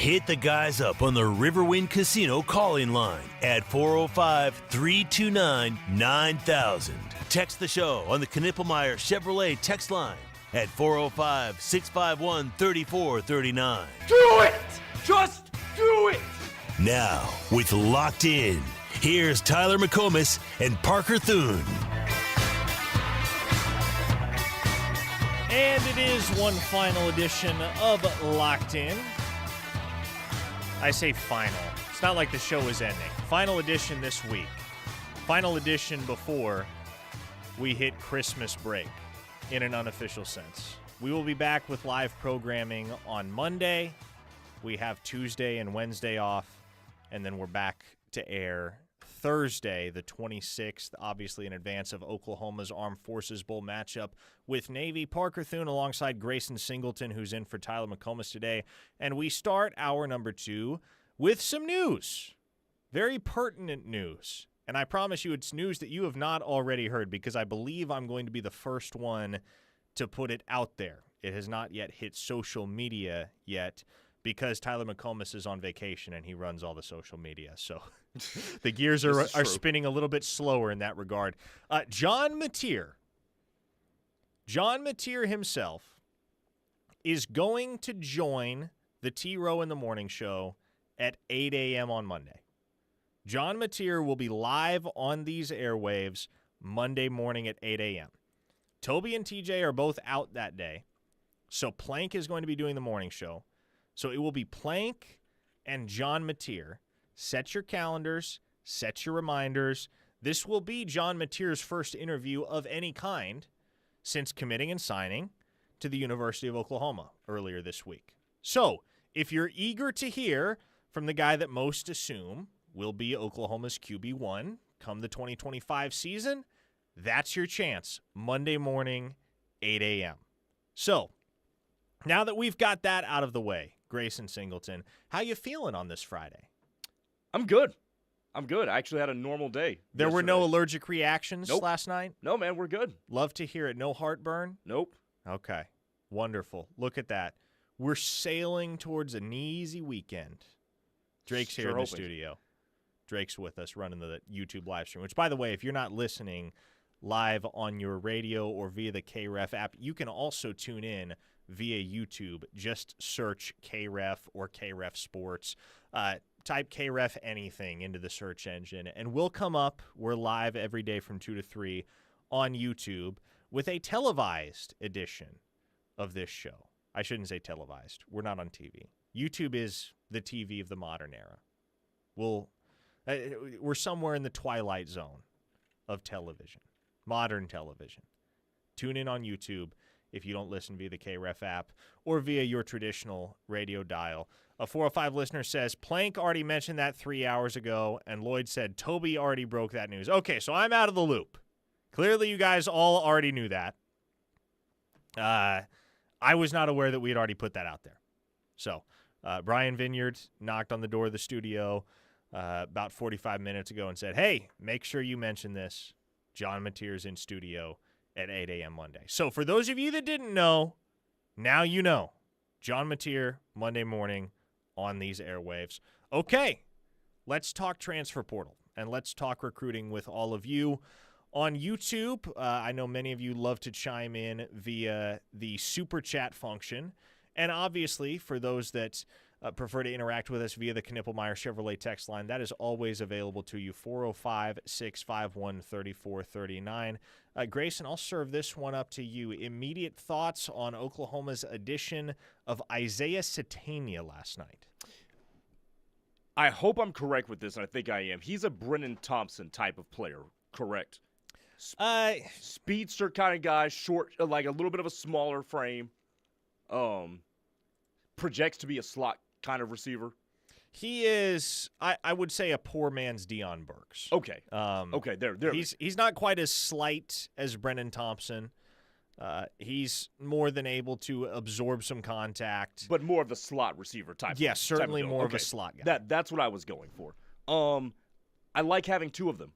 Hit the guys up on the Riverwind Casino calling line at 405-329-9000. Text the show on the Knippelmeyer Chevrolet text line at 405-651-3439. Do it! Just do it! Now, with Locked In, here's Tyler McComas and Parker Thune. And it is one final edition of Locked In. I say final. It's not like the show is ending. Final edition this week. Final edition before we hit Christmas break in an unofficial sense. We will be back with live programming on Monday. We have Tuesday and Wednesday off, and then we're back to air Thursday, the 26th, obviously in advance of Oklahoma's Armed Forces Bowl matchup with Navy. Parker Thune alongside Grayson Singleton, who's in for Tyler McComas today. And we start hour number 2 with some news. Very pertinent news. And I promise you it's news that you have not already heard, because I believe I'm going to be the first one to put it out there. It has not yet hit social media yet, because Tyler McComas is on vacation and he runs all the social media. So the gears are spinning a little bit slower in that regard. John Mateer himself is going to join the T-Row in the Morning Show at 8 a.m. on Monday. John Mateer will be live on these airwaves Monday morning at 8 a.m. Toby and TJ are both out that day, so Plank is going to be doing the morning show. So it will be Plank and John Mateer. Set your calendars, set your reminders. This will be John Mateer's first interview of any kind since committing and signing to the University of Oklahoma earlier this week. So if you're eager to hear from the guy that most assume will be Oklahoma's QB1 come the 2025 season, that's your chance. Monday morning, 8 a.m. So now that we've got that out of the way, Grayson Singleton, how you feeling on this Friday? I'm good. I actually had a normal day. There were no allergic reactions last night? No, man, we're good. Love to hear it. No heartburn? Nope. Okay. Wonderful. Look at that. We're sailing towards an easy weekend. Drake's here in the studio. Drake's with us running the YouTube live stream, which, by the way, if you're not listening live on your radio or via the KREF app, you can also tune in via YouTube. Just search KREF or KREF Sports. Type KREF anything into the search engine, and we'll come up. We're live every day from 2 to 3 on YouTube with a televised edition of this show. I shouldn't say televised. We're not on TV. YouTube is the TV of the modern era. We're somewhere in the twilight zone of television, modern television. Tune in on YouTube if you don't listen via the KREF app or via your traditional radio dial. A 405 listener says, Plank already mentioned that 3 hours ago, and Lloyd said Toby already broke that news. Okay, so I'm out of the loop. Clearly you guys all already knew that. I was not aware that we had already put that out there. So Brian Vineyard knocked on the door of the studio about 45 minutes ago and said, hey, make sure you mention this. John Mateer's in studio at 8 a.m. Monday. So for those of you that didn't know, now you know. John Mateer, Monday morning on these airwaves. Okay, let's talk transfer portal, and let's talk recruiting with all of you on YouTube. I know many of you love to chime in via the Super Chat function, and obviously for those that prefer to interact with us via the Knippelmeyer Chevrolet text line, that is always available to you, 405-651-3439. Grayson, I'll serve this one up to you. Immediate thoughts on Oklahoma's addition of Isaiah Satania last night? I hope I'm correct with this, and I think I am. He's a Brennan Thompson type of player, correct? Speedster kind of guy, short, like a little bit of a smaller frame. Projects to be a slot kind of receiver. He is, I would say, a poor man's Deion Burks. Okay. Okay, there. He's not quite as slight as Brennan Thompson. He's more than able to absorb some contact. But more of the slot receiver type. Yes, certainly more of a slot guy. That's what I was going for. I like having two of them.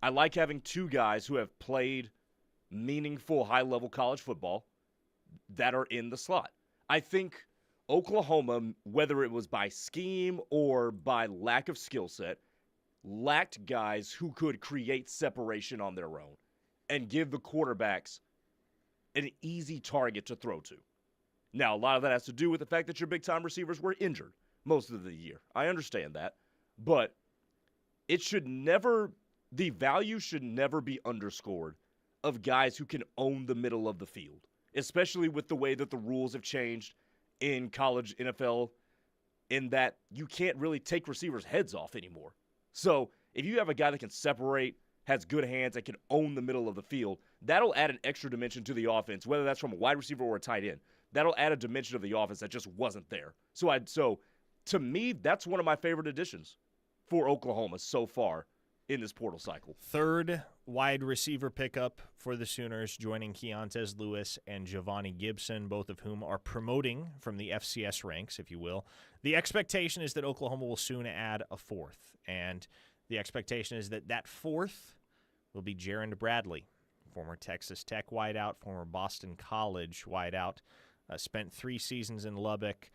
I like having two guys who have played meaningful high-level college football that are in the slot. I think Oklahoma, whether it was by scheme or by lack of skill set, lacked guys who could create separation on their own and give the quarterbacks an easy target to throw to. Now, a lot of that has to do with the fact that your big-time receivers were injured most of the year. I understand that. But the value should never be underscored of guys who can own the middle of the field, especially with the way that the rules have changed in college NFL, in that you can't really take receivers' heads off anymore. So if you have a guy that can separate, has good hands, and can own the middle of the field, that'll add an extra dimension to the offense, whether that's from a wide receiver or a tight end. That'll add a dimension of the offense that just wasn't there. So to me, that's one of my favorite additions for Oklahoma so far in this portal cycle. Third wide receiver pickup for the Sooners, joining Keontez Lewis and Giovanni Gibson, both of whom are promoting from the FCS ranks, if you will. The expectation is that Oklahoma will soon add a fourth, and the expectation is that that fourth will be Jaron Bradley, former Texas Tech wideout, former Boston College wideout, spent 3 seasons in Lubbock,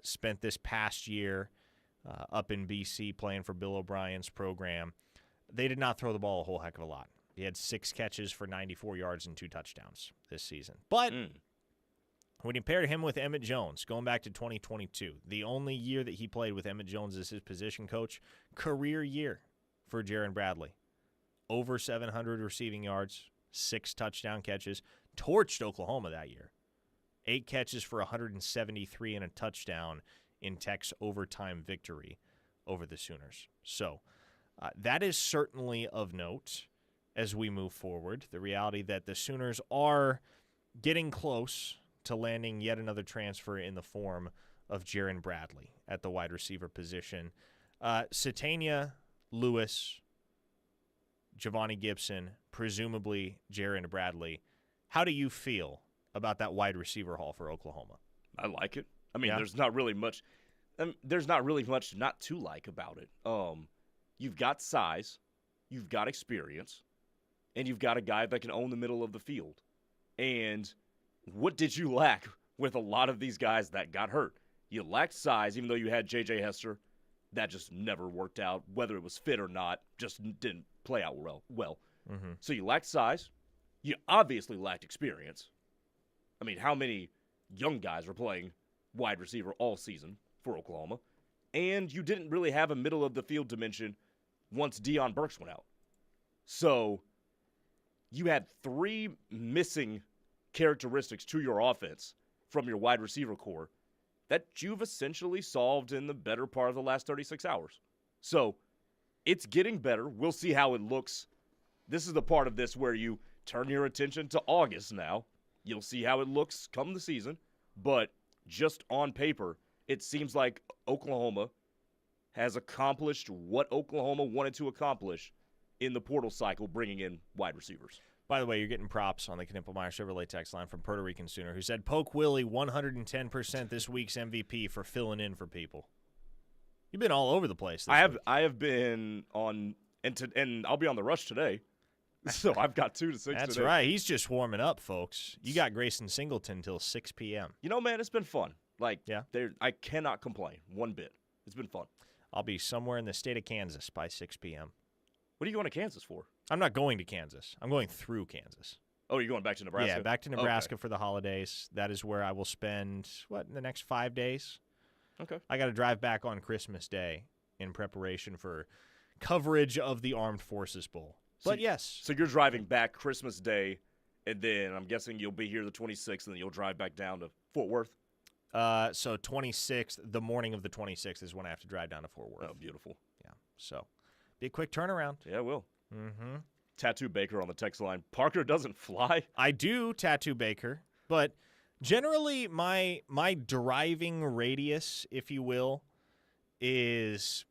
spent this past year up in BC playing for Bill O'Brien's program. They did not throw the ball a whole heck of a lot. He had 6 catches for 94 yards and 2 touchdowns this season. But when you pair him with Emmett Jones, going back to 2022, the only year that he played with Emmett Jones as his position coach, career year for Jaron Bradley. Over 700 receiving yards, 6 touchdown catches, torched Oklahoma that year. 8 catches for 173 and a touchdown in Tech's overtime victory over the Sooners. So that is certainly of note as we move forward. The reality that the Sooners are getting close to landing yet another transfer in the form of Jaron Bradley at the wide receiver position. Satania, Lewis, Giovanni Gibson, presumably Jaron Bradley. How do you feel about that wide receiver haul for Oklahoma? I like it. I mean, there's not really much not to like about it. You've got size, you've got experience, and you've got a guy that can own the middle of the field. And what did you lack with a lot of these guys that got hurt? You lacked size, even though you had J.J. Hester. That just never worked out, whether it was fit or not, just didn't play out well. Mm-hmm. So you lacked size. You obviously lacked experience. I mean, how many young guys were playing wide receiver all season for Oklahoma? And you didn't really have a middle-of-the-field dimension once Deion Burks went out. So you had 3 missing characteristics to your offense from your wide receiver core that you've essentially solved in the better part of the last 36 hours. So it's getting better. We'll see how it looks. This is the part of this where you turn your attention to August now. You'll see how it looks come the season. But just on paper, it seems like Oklahoma has accomplished what Oklahoma wanted to accomplish in the portal cycle, bringing in wide receivers. By the way, you're getting props on the Knippelmeyer Chevrolet text line from Puerto Rican Sooner, who said, Poke Willie 110% this week's MVP for filling in for people. You've been all over the place this week. I have been on, and I'll be on the rush today. So I've got 2 to 6 That's today. right. He's just warming up, folks. You got Grayson Singleton till 6 p.m. You know, man, it's been fun. Yeah. I cannot complain one bit. It's been fun. I'll be somewhere in the state of Kansas by 6 p.m. What are you going to Kansas for? I'm not going to Kansas. I'm going through Kansas. Oh, you're going back to Nebraska? Yeah, back to Nebraska for the holidays. That is where I will spend, in the next 5 days? Okay. I got to drive back on Christmas Day in preparation for coverage of the Armed Forces Bowl. But yes. So you're driving back Christmas Day, and then I'm guessing you'll be here the 26th, and then you'll drive back down to Fort Worth? So 26th, the morning of the 26th is when I have to drive down to Fort Worth. Oh, beautiful. Yeah, so be a quick turnaround. Yeah, it will. Mm-hmm. Tattoo Baker on the text line. Parker doesn't fly? I do, Tattoo Baker, but generally my driving radius, if you will, is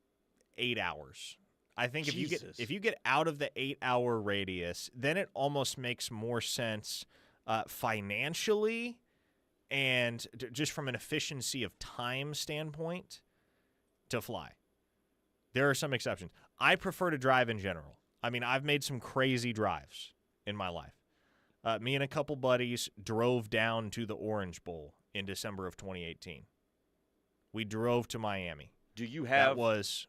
8 hours. I think if you get out of the 8-hour radius, then it almost makes more sense financially and just from an efficiency of time standpoint to fly. There are some exceptions. I prefer to drive in general. I mean, I've made some crazy drives in my life. Me and a couple buddies drove down to the Orange Bowl in December of 2018. We drove to Miami. Do you have? That was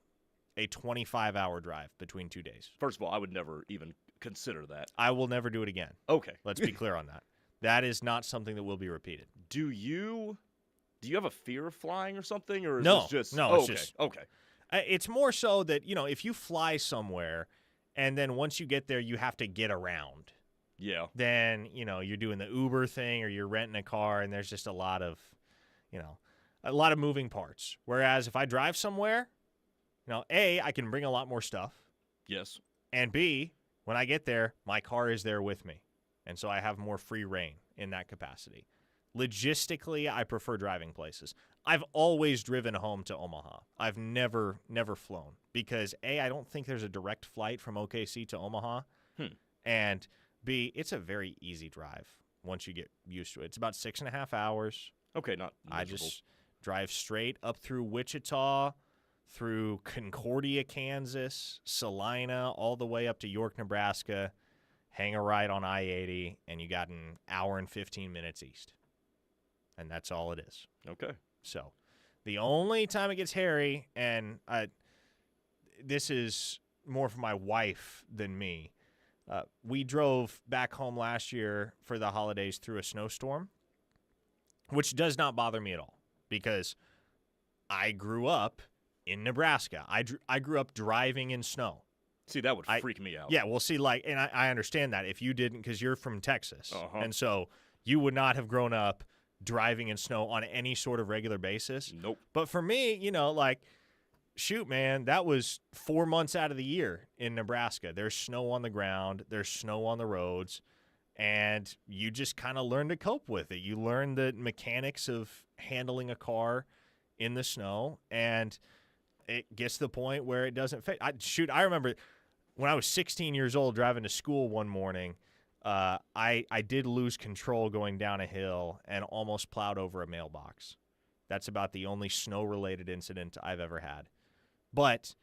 a 25-hour drive between 2 days. First of all, I would never even consider that. I will never do it again. Okay. Let's be clear on that. That is not something that will be repeated. Do you have a fear of flying or something, or is No, this just no? Oh, It's okay, just okay. It's more so that if you fly somewhere, and then once you get there, you have to get around. Yeah. Then you're doing the Uber thing, or you're renting a car, and there's just a lot of moving parts. Whereas if I drive somewhere, A, I can bring a lot more stuff. Yes. And B, when I get there, my car is there with me. And so I have more free reign in that capacity. Logistically, I prefer driving places. I've always driven home to Omaha. I've never flown because A, I don't think there's a direct flight from OKC to Omaha. And B, it's a very easy drive once you get used to it. It's about 6.5 hours. Okay, not miserable. I just drive straight up through Wichita, through Concordia, Kansas, Salina, all the way up to York, Nebraska, hang a right on I-80, and you got an hour and 15 minutes east. And that's all it is. Okay. So the only time it gets hairy, and this is more for my wife than me, we drove back home last year for the holidays through a snowstorm, which does not bother me at all because I grew up in Nebraska. I grew up driving in snow. See, that would freak me out. Yeah, well, see, and I understand that if you didn't, because you're from Texas. Uh-huh. And so you would not have grown up driving in snow on any sort of regular basis. Nope. But for me, shoot, man, that was 4 months out of the year in Nebraska. There's snow on the ground. There's snow on the roads. And you just kind of learn to cope with it. You learn the mechanics of handling a car in the snow. And it gets to the point where it doesn't fit. I remember when I was 16 years old driving to school one morning, I did lose control going down a hill and almost plowed over a mailbox. That's about the only snow-related incident I've ever had. But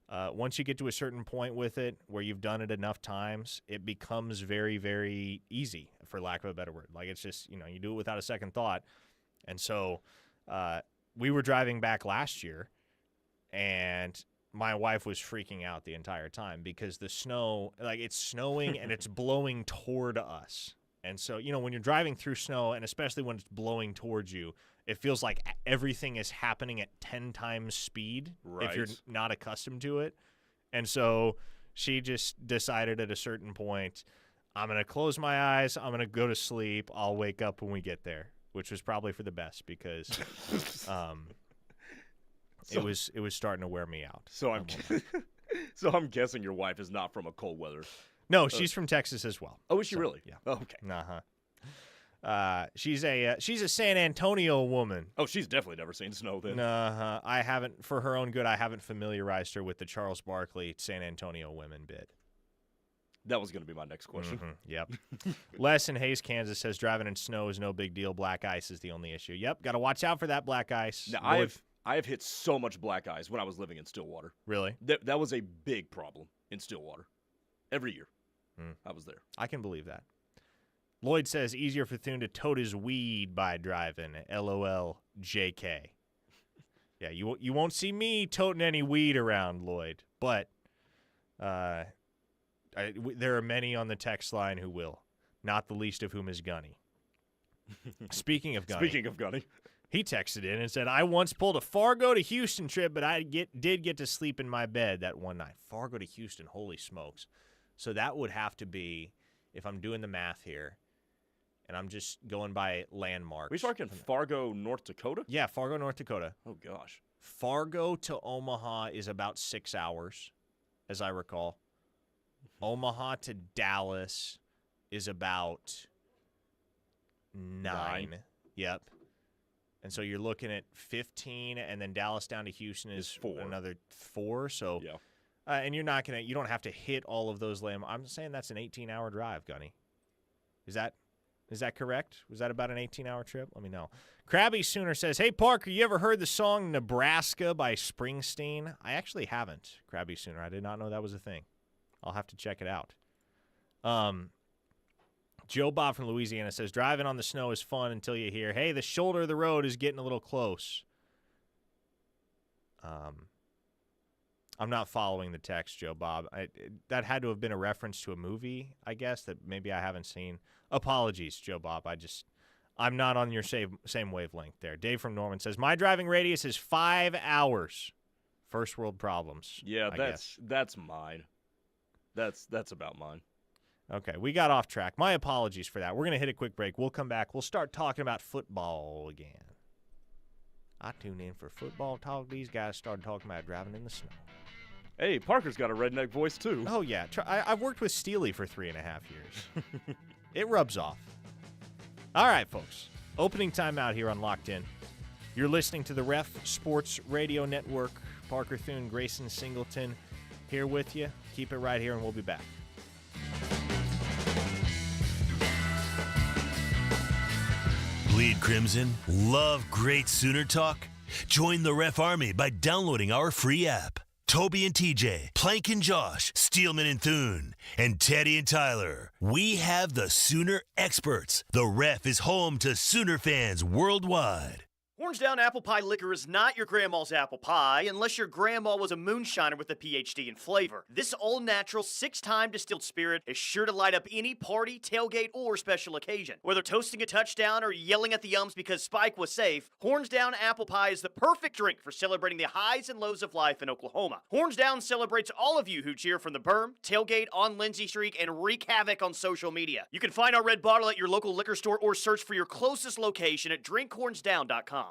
once you get to a certain point with it where you've done it enough times, it becomes very, very easy, for lack of a better word. Like, it's just, you do it without a second thought. And so we were driving back last year, and my wife was freaking out the entire time because the snow, it's snowing and it's blowing toward us. And so, when you're driving through snow, and especially when it's blowing towards you, it feels like everything is happening at 10 times speed if you're not accustomed to it. And so she just decided at a certain point, I'm going to close my eyes, I'm going to go to sleep, I'll wake up when we get there, which was probably for the best because it was starting to wear me out. So I'm guessing your wife is not from a cold weather. No, she's from Texas as well. Oh, is she really? Yeah. Oh, okay. She's a San Antonio woman. Oh, she's definitely never seen snow then. I haven't, for her own good, I haven't familiarized her with the Charles Barkley San Antonio women bit. That was going to be my next question. Mm-hmm. Yep. Les in Hayes, Kansas says driving in snow is no big deal. Black ice is the only issue. Yep. Got to watch out for that black ice. Now, I have hit so much black ice when I was living in Stillwater. Really? That was a big problem in Stillwater. Every year I was there. I can believe that. Lloyd says easier for Thune to tote his weed by driving. LOL JK. Yeah, you won't see me toting any weed around, Lloyd. But there are many on the text line who will. Not the least of whom is Gunny. Speaking of Gunny. He texted in and said, I once pulled a Fargo to Houston trip, but I did get to sleep in my bed that one night. Fargo to Houston, holy smokes. So that would have to be, if I'm doing the math here, and I'm just going by landmarks. Are we talking Fargo, North Dakota? Yeah, Fargo, North Dakota. Oh, gosh. Fargo to Omaha is about 6 hours, as I recall. Omaha to Dallas is about 9. Yep. And so you're looking at 15, and then Dallas down to Houston is 4. Another 4. So, yeah. And you don't have to hit all of those landmarks. I'm saying that's an 18-hour drive, Gunny. Is that correct? Was that about an 18-hour trip? Let me know. Krabby Sooner says, hey, Parker, you ever heard the song Nebraska by Springsteen? I actually haven't, Krabby Sooner. I did not know that was a thing. I'll have to check it out. Joe Bob from Louisiana says, driving on the snow is fun until you hear, hey, the shoulder of the road is getting a little close. I'm not following the text, Joe Bob. That had to have been a reference to a movie, I guess, that maybe I haven't seen. Apologies, Joe Bob. I'm not on your same wavelength there. Dave from Norman says, my driving radius is 5 hours. First world problems. Yeah, that's mine. That's about mine. Okay, we got off track. My apologies for that. We're going to hit a quick break. We'll come back. We'll start talking about football again. I tune in for football talk. These guys started talking about driving in the snow. Hey, Parker's got a redneck voice, too. Oh, yeah. I've worked with Steely for 3.5 years. It rubs off. All right, folks. Opening timeout here on Locked In. You're listening to the Ref Sports Radio Network. Parker Thune, Grayson Singleton here with you. Keep it right here, and we'll be back. Bleed Crimson? Love great Sooner talk? Join the Ref Army by downloading our free app. Toby and TJ, Plank and Josh, Steelman and Thune, and Teddy and Tyler. We have the Sooner experts. The Ref is home to Sooner fans worldwide. Hornsdown Apple Pie Liquor is not your grandma's apple pie unless your grandma was a moonshiner with a PhD in flavor. This all-natural, 6-time distilled spirit is sure to light up any party, tailgate, or special occasion. Whether toasting a touchdown or yelling at the umps because Spike was safe, Hornsdown Apple Pie is the perfect drink for celebrating the highs and lows of life in Oklahoma. Hornsdown celebrates all of you who cheer from the berm, tailgate, on Lindsay Street, and wreak havoc on social media. You can find our red bottle at your local liquor store or search for your closest location at drinkhornsdown.com.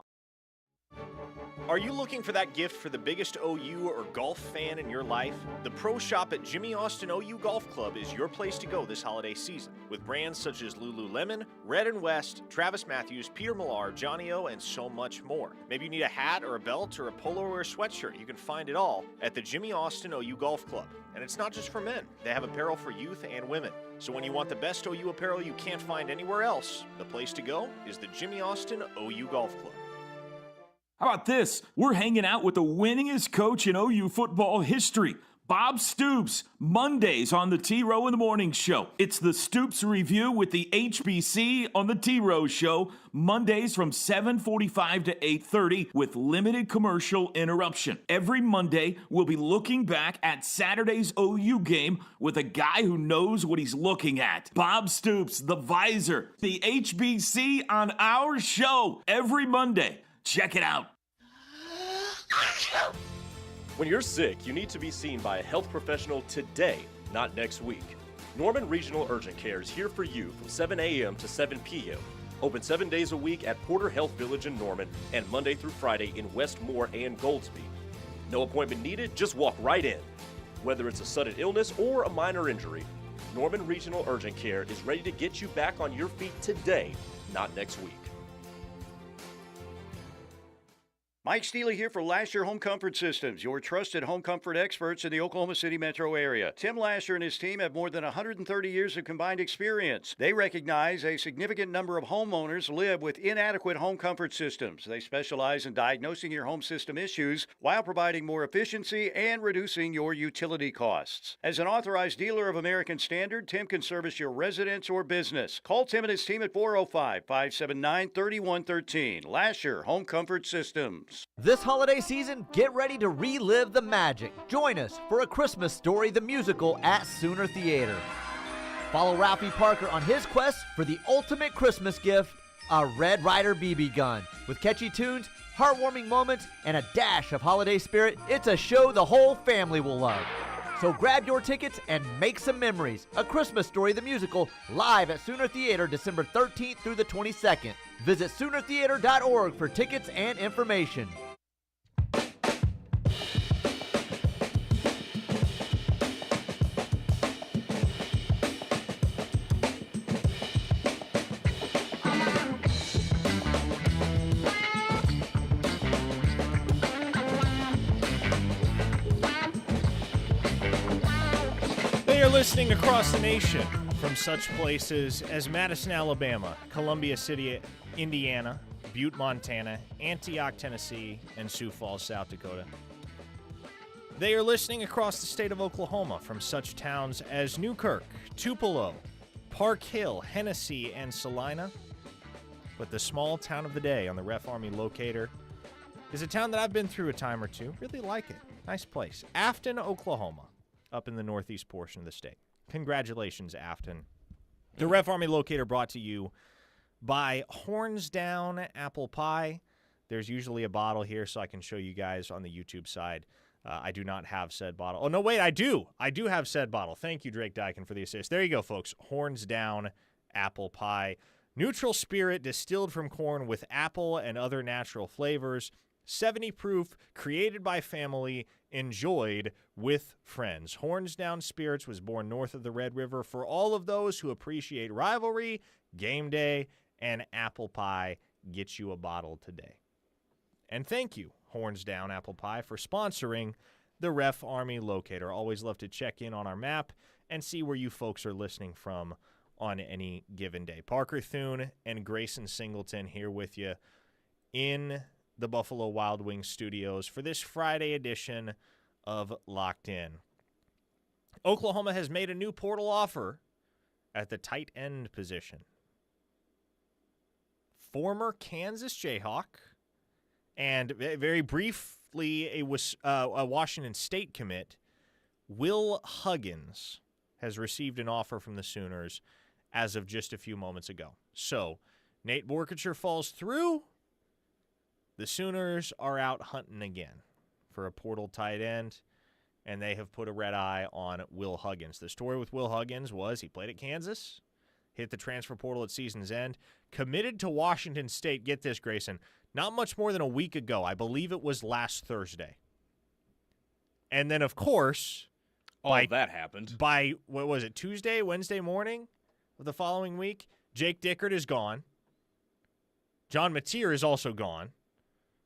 Are you looking for that gift for the biggest OU or golf fan in your life? The Pro Shop at Jimmy Austin OU Golf Club is your place to go this holiday season. With brands such as Lululemon, Red & West, Travis Matthews, Peter Millar, Johnny O, and so much more. Maybe you need a hat or a belt or a polo or a sweatshirt. You can find it all at the Jimmy Austin OU Golf Club. And it's not just for men. They have apparel for youth and women. So when you want the best OU apparel you can't find anywhere else, the place to go is the Jimmy Austin OU Golf Club. How about this? We're hanging out with the winningest coach in OU football history, Bob Stoops, Mondays on the T-Row in the Morning Show. It's the Stoops Review with the HBC on the T-Row Show, Mondays from 7:45 to 8:30 with limited commercial interruption. Every Monday, we'll be looking back at Saturday's OU game with a guy who knows what he's looking at. Bob Stoops, the Visor, the HBC on our show every Monday. Check it out. When you're sick, you need to be seen by a health professional today, not next week. Norman Regional Urgent Care is here for you from 7 a.m. to 7 p.m. Open 7 days a week at Porter Health Village in Norman and Monday through Friday in Westmore and Goldsby. No appointment needed, just walk right in. Whether it's a sudden illness or a minor injury, Norman Regional Urgent Care is ready to get you back on your feet today, not next week. Mike Steele here for Lasher Home Comfort Systems, your trusted home comfort experts in the Oklahoma City metro area. Tim Lasher and his team have more than 130 years of combined experience. They recognize a significant number of homeowners live with inadequate home comfort systems. They specialize in diagnosing your home system issues while providing more efficiency and reducing your utility costs. As an authorized dealer of American Standard, Tim can service your residence or business. Call Tim and his team at 405-579-3113. Lasher Home Comfort Systems. This holiday season, get ready to relive the magic. Join us for A Christmas Story, the musical at Sooner Theater. Follow Ralphie Parker on his quest for the ultimate Christmas gift, a Red Ryder BB gun. With catchy tunes, heartwarming moments, and a dash of holiday spirit, it's a show the whole family will love. So grab your tickets and make some memories. A Christmas Story, the musical, live at Sooner Theater December 13th through the 22nd. Visit SoonerTheater.org for tickets and information. They are listening across the nation from such places as Madison, Alabama, Columbia City, Indiana, Butte, Montana, Antioch, Tennessee, and Sioux Falls, South Dakota. They are listening across the state of Oklahoma from such towns as Newkirk, Tupelo, Park Hill, Hennessy, and Salina. But the small town of the day on the Ref Army locator is a town that I've been through a time or two. Really like it. Nice place. Afton, Oklahoma, up in the northeast portion of the state. Congratulations, Afton. The Ref Army Locator brought to you by Horns Down Apple Pie. There's usually a bottle here, so I can show you guys on the YouTube side. I do not have said bottle. Oh, no, wait, I do. I do have said bottle. Thank you, Drake Dykin, for the assist. There you go, folks. Horns Down Apple Pie. Neutral spirit distilled from corn with apple and other natural flavors. 70 proof, created by family, enjoyed with friends. Horns Down Spirits was born north of the Red River for all of those who appreciate rivalry, game day, and apple pie. Get you a bottle today. And thank you, Horns Down Apple Pie, for sponsoring the Ref Army Locator. Always love to check in on our map and see where you folks are listening from on any given day. Parker Thune and Grayson Singleton here with you in the Buffalo Wild Wings studios for this Friday edition of Locked In. Oklahoma has made a new portal offer at the tight end position. Former Kansas Jayhawk and very briefly a Washington State commit, Will Huggins, has received an offer from the Sooners as of just a few moments ago. So Nate Borkacher falls through. The Sooners are out hunting again for a portal tight end, and they have put a red eye on Will Huggins. The story with Will Huggins was he played at Kansas, hit the transfer portal at season's end, committed to Washington State, get this, Grayson, not much more than a week ago. I believe it was last Thursday. And then, of course, that happened. By, what was it, Tuesday, Wednesday morning of the following week, Jake Dickert is gone. John Mateer is also gone.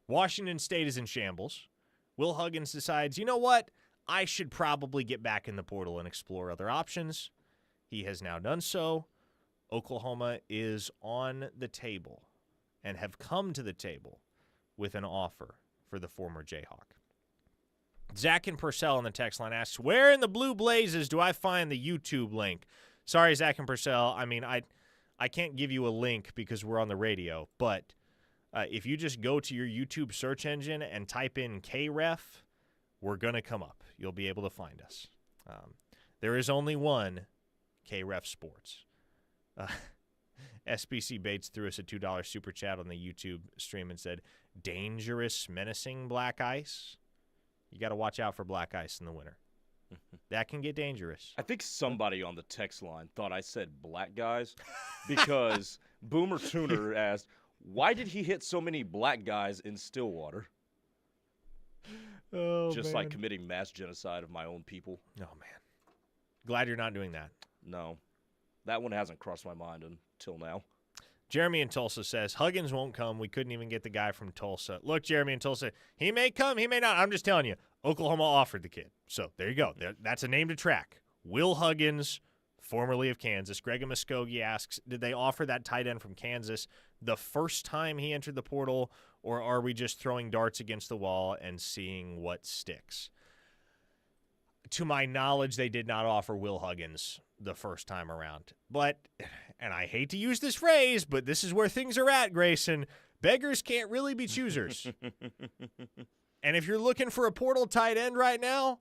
Washington State is in shambles. Will Huggins decides, you know what? I should probably get back in the portal and explore other options. He has now done so. Oklahoma is on the table and have come to the table with an offer for the former Jayhawk. Zach and Purcell on the text line asks, where in the blue blazes do I find the YouTube link? Sorry, Zach and Purcell. I mean, I can't give you a link because we're on the radio, but if you just go to your YouTube search engine and type in KREF, we're going to come up. You'll be able to find us. There is only one KREF Sports. SBC Bates threw us a $2 super chat on the YouTube stream and said, dangerous, menacing black ice. You got to watch out for black ice in the winter. That can get dangerous. I think somebody on the text line thought I said black guys because Boomer Tuner asked, why did he hit so many black guys in Stillwater? Oh, just man. like committing mass genocide of my own people. Oh, man. Glad you're not doing that. No. That one hasn't crossed my mind until now. Jeremy in Tulsa says, Huggins won't come. We couldn't even get the guy from Tulsa. Look, Jeremy in Tulsa, he may come, he may not. I'm just telling you, Oklahoma offered the kid. So there you go. That's a name to track. Will Huggins, formerly of Kansas. Greg Muskogee asks, did they offer that tight end from Kansas the first time he entered the portal, or are we just throwing darts against the wall and seeing what sticks? To my knowledge, they did not offer Will Huggins the first time around. But, and I hate to use this phrase, but this is where things are at, Grayson. Beggars can't really be choosers. And if you're looking for a portal tight end right now,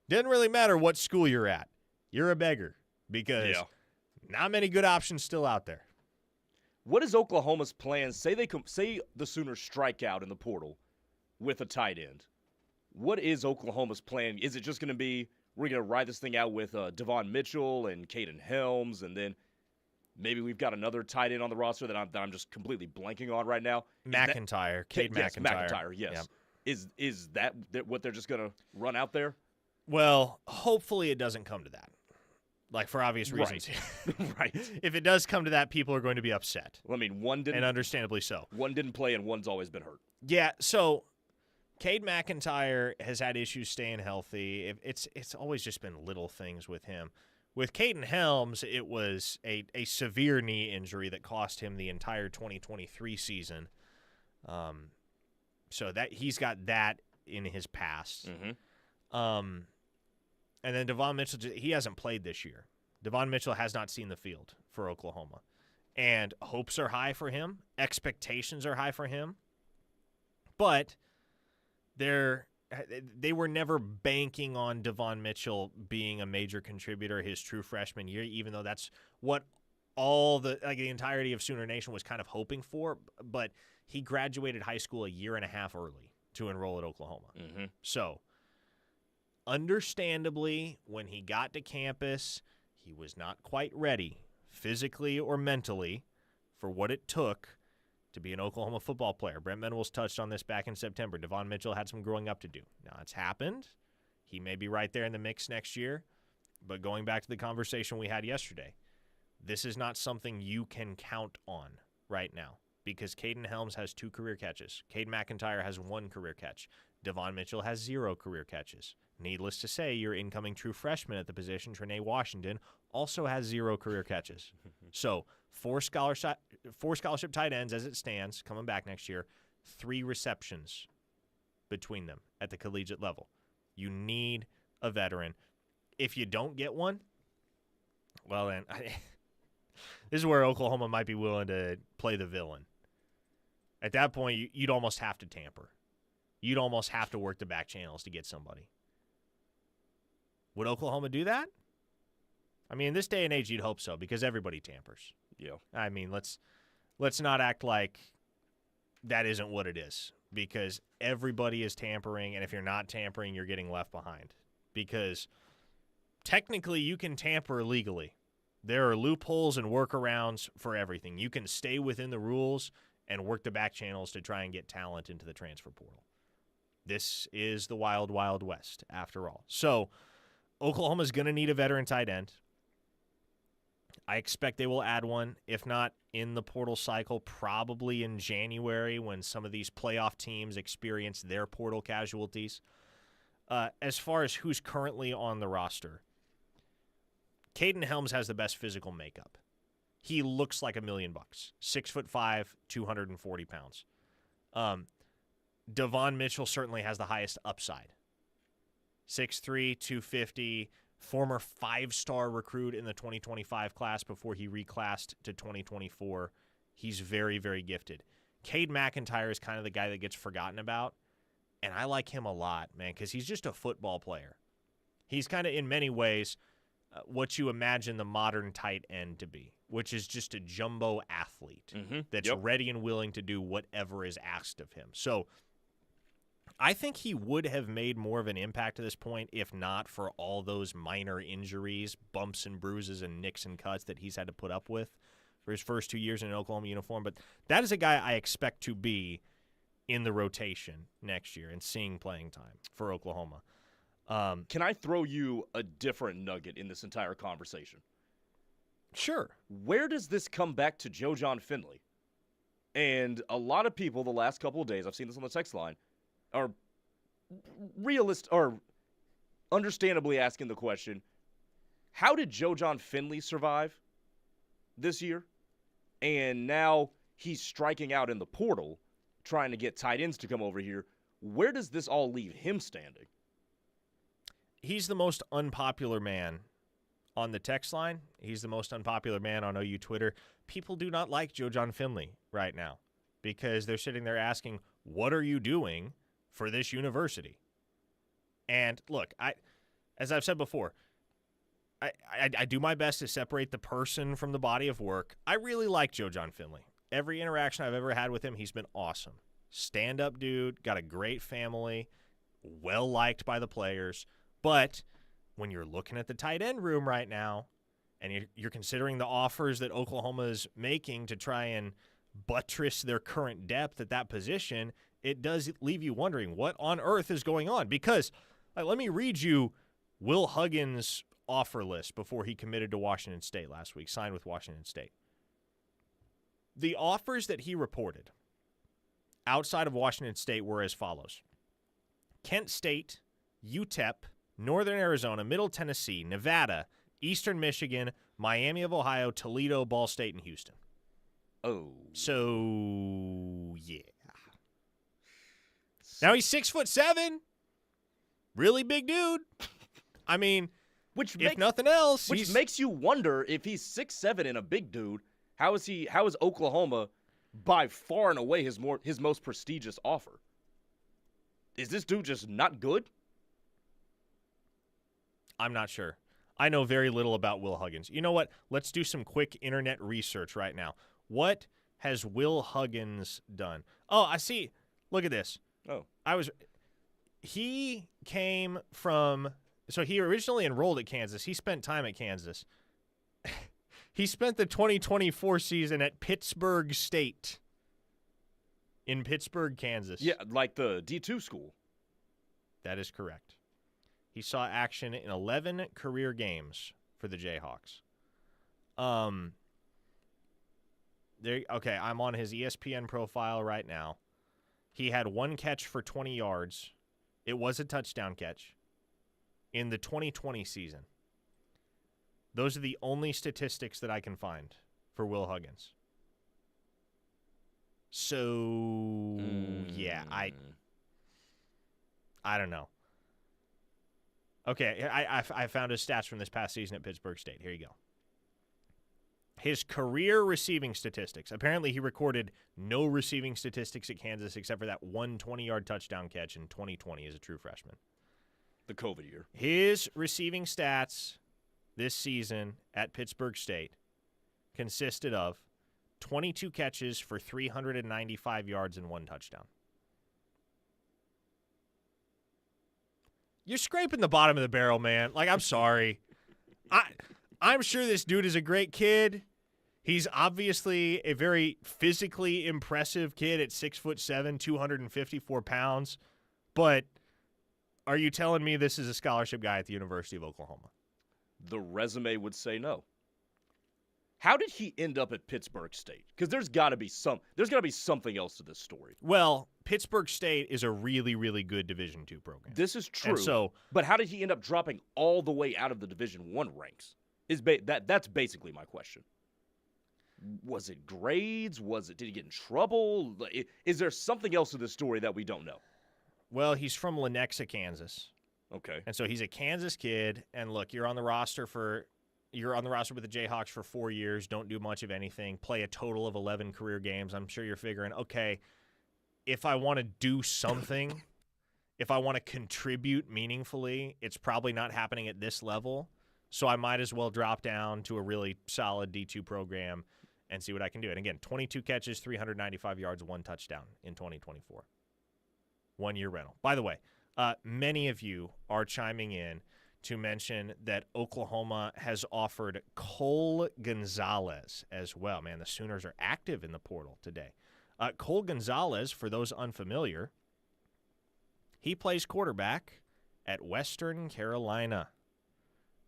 doesn't really matter what school you're at. You're a beggar because not many good options still out there. What is Oklahoma's plan? Say the Sooners strike out in the portal with a tight end. What is Oklahoma's plan? Is it just going to be we're going to ride this thing out with Devon Mitchell and Caden Helms, and then maybe we've got another tight end on the roster that I'm just completely blanking on right now? McIntyre, Cade yes, McIntyre. McIntyre, yes. Yep. Is that what they're just going to run out there? Well, hopefully it doesn't come to that. Like, for obvious reasons. Right. Right. If it does come to that, people are going to be upset. Well, I mean, one didn't. And understandably so. One didn't play, and one's always been hurt. Yeah, so Cade McIntyre has had issues staying healthy. It's always just been little things with him. With Caden Helms, it was a severe knee injury that cost him the entire 2023 season. So that he's got that in his past. Mm-hmm. And then Devon Mitchell, he hasn't played this year. Devon Mitchell has not seen the field for Oklahoma. And hopes are high for him. Expectations are high for him. But they were never banking on Devon Mitchell being a major contributor his true freshman year, even though that's what the entirety of Sooner Nation was kind of hoping for. But he graduated high school a year and a half early to enroll at Oklahoma. Mm-hmm. So, understandably, when he got to campus, he was not quite ready, physically or mentally, for what it took to be an Oklahoma football player. Brent Venables touched on this back in September. Devon Mitchell had some growing up to do. Now, it's happened. He may be right there in the mix next year. But going back to the conversation we had yesterday, this is not something you can count on right now because Caden Helms has 2 career catches. Cade McIntyre has 1 career catch. Devon Mitchell has 0 career catches. Needless to say, your incoming true freshman at the position, Trenae Washington, also has 0 career catches. So 4 scholarship tight ends as it stands, coming back next year, 3 receptions between them at the collegiate level. You need a veteran. If you don't get one, well then, this is where Oklahoma might be willing to play the villain. At that point, you'd almost have to tamper. You'd almost have to work the back channels to get somebody. Would Oklahoma do that? I mean, in this day and age, you'd hope so because everybody tampers. Yeah. I mean, let's not act like that isn't what it is because everybody is tampering, and if you're not tampering, you're getting left behind because technically you can tamper legally. There are loopholes and workarounds for everything. You can stay within the rules and work the back channels to try and get talent into the transfer portal. This is the wild, wild west, after all. So Oklahoma's going to need a veteran tight end. I expect they will add one, if not in the portal cycle, probably in January when some of these playoff teams experience their portal casualties. As far as who's currently on the roster, Caden Helms has the best physical makeup. He looks like $1 million. 6'5", 240 pounds. Devon Mitchell certainly has the highest upside. 6'3", 250, former 5-star recruit in the 2025 class before he reclassed to 2024. He's very, very gifted. Cade McIntyre is kind of the guy that gets forgotten about, and I like him a lot, man, because he's just a football player. He's kind of, in many ways, what you imagine the modern tight end to be, which is just a jumbo athlete that's ready and willing to do whatever is asked of him. So I think he would have made more of an impact to this point if not for all those minor injuries, bumps and bruises and nicks and cuts that he's had to put up with for his first 2 years in an Oklahoma uniform. But that is a guy I expect to be in the rotation next year and seeing playing time for Oklahoma. Can I throw you a different nugget in this entire conversation? Sure. Where does this come back to Joe John Finley? And a lot of people the last couple of days, I've seen this on the text line, are understandably asking the question, how did Joe John Finley survive this year? And now he's striking out in the portal, trying to get tight ends to come over here. Where does this all leave him standing? He's the most unpopular man on the text line. He's the most unpopular man on OU Twitter. People do not like Joe John Finley right now because they're sitting there asking, what are you doing for this university? And look, as I've said before, I do my best to separate the person from the body of work. I really like Joe John Finley. Every interaction I've ever had with him, he's been awesome. Stand-up dude, got a great family, well-liked by the players. But when you're looking at the tight end room right now and you're considering the offers that Oklahoma is making to try and buttress their current depth at that position, it does leave you wondering what on earth is going on. Because let me read you Will Huggins' offer list before he committed to Washington State last week, signed with Washington State. The offers that he reported outside of Washington State were as follows: Kent State, UTEP, Northern Arizona, Middle Tennessee, Nevada, Eastern Michigan, Miami of Ohio, Toledo, Ball State, and Houston. Oh. So, yeah. Now he's 6'7". Really big dude. I mean, if nothing else. Which makes you wonder, if he's 6'7" and a big dude, how is Oklahoma by far and away his most prestigious offer? Is this dude just not good? I'm not sure. I know very little about Will Huggins. You know what? Let's do some quick internet research right now. What has Will Huggins done? Oh, I see. Look at this. Oh. He came from, so he originally enrolled at Kansas. He spent time at Kansas. He spent the 2024 season at Pittsburg State in Pittsburg, Kansas. Yeah, like the D2 school. That is correct. He saw action in 11 career games for the Jayhawks. Okay, I'm on his ESPN profile right now. He had one catch for 20 yards. It was a touchdown catch in the 2020 season. Those are the only statistics that I can find for Will Huggins. So, yeah, I don't know. Okay, I found his stats from this past season at Pittsburg State. Here you go. His career receiving statistics. Apparently, he recorded no receiving statistics at Kansas except for that one 20-yard touchdown catch in 2020 as a true freshman. The COVID year. His receiving stats this season at Pittsburg State consisted of 22 catches for 395 yards and one touchdown. You're scraping the bottom of the barrel, man. Like, I'm sorry. I'm sure this dude is a great kid. He's obviously a very physically impressive kid at 6'7", 254 pounds. But are you telling me this is a scholarship guy at the University of Oklahoma? The resume would say no. How did he end up at Pittsburg State? Because there's got to be something else to this story. Well, Pittsburg State is a really, really good Division II program. This is true. And so, but how did he end up dropping all the way out of the Division I ranks? That's basically my question. Was it grades? Did he get in trouble? Is there something else to this story that we don't know? Well, he's from Lenexa, Kansas. Okay. And so he's a Kansas kid. And look, you're on the roster with the Jayhawks for 4 years, don't do much of anything, play a total of 11 career games. I'm sure you're figuring, okay, if I want to do something, if I want to contribute meaningfully, it's probably not happening at this level. So I might as well drop down to a really solid D2 program and see what I can do. And again, 22 catches, 395 yards, one touchdown in 2024. 1 year rental. By the way, many of you are chiming in to mention that Oklahoma has offered Cole Gonzalez as well. Man, the Sooners are active in the portal today. Cole Gonzalez, for those unfamiliar, he plays quarterback at Western Carolina.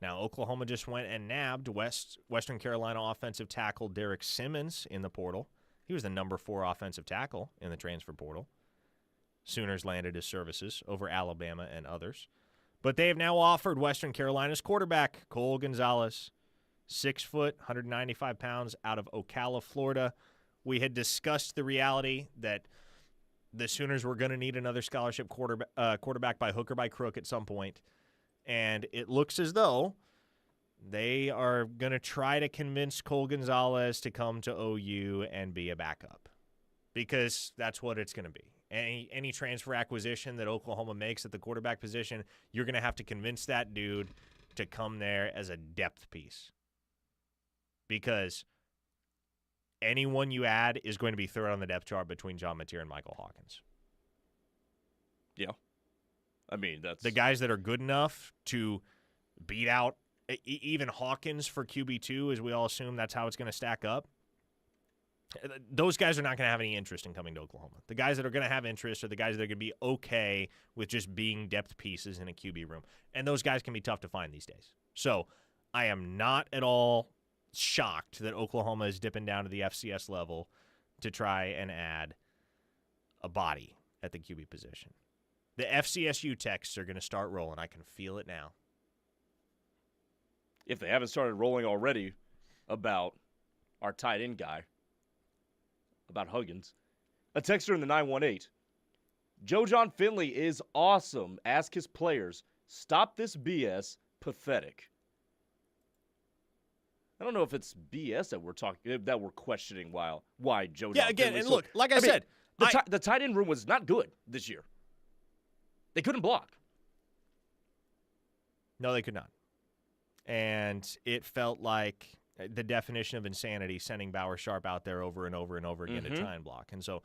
Now, Oklahoma just went and nabbed Western Carolina offensive tackle Derek Simmons in the portal. He was the number 4 offensive tackle in the transfer portal. Sooners landed his services over Alabama and others. But they have now offered Western Carolina's quarterback, Cole Gonzalez, 6 foot, 195 pounds, out of Ocala, Florida. We had discussed the reality that the Sooners were going to need another scholarship quarterback by hook or by crook at some point. And it looks as though they are going to try to convince Cole Gonzalez to come to OU and be a backup, because that's what it's going to be. Any transfer acquisition that Oklahoma makes at the quarterback position, you're going to have to convince that dude to come there as a depth piece, because anyone you add is going to be third on the depth chart between John Mateer and Michael Hawkins. Yeah. I mean, that's the guys that are good enough to beat out even Hawkins for QB2, as we all assume that's how it's going to stack up. Those guys are not going to have any interest in coming to Oklahoma. The guys that are going to have interest are the guys that are going to be okay with just being depth pieces in a QB room. And those guys can be tough to find these days. So I am not at all shocked that Oklahoma is dipping down to the FCS level to try and add a body at the QB position. The FCSU texts are going to start rolling. I can feel it now. If they haven't started rolling already about our tight end guy, about Huggins. A texter in the 918. Joe John Finley is awesome. Ask his players. Stop this BS. Pathetic. I don't know if it's BS that we're questioning why Joe John again, Finley. and look, like I said, the tight end room was not good this year. They couldn't block. No, they could not. And it felt like the definition of insanity, sending Bauer Sharp out there over and over and over again to try and block. And so,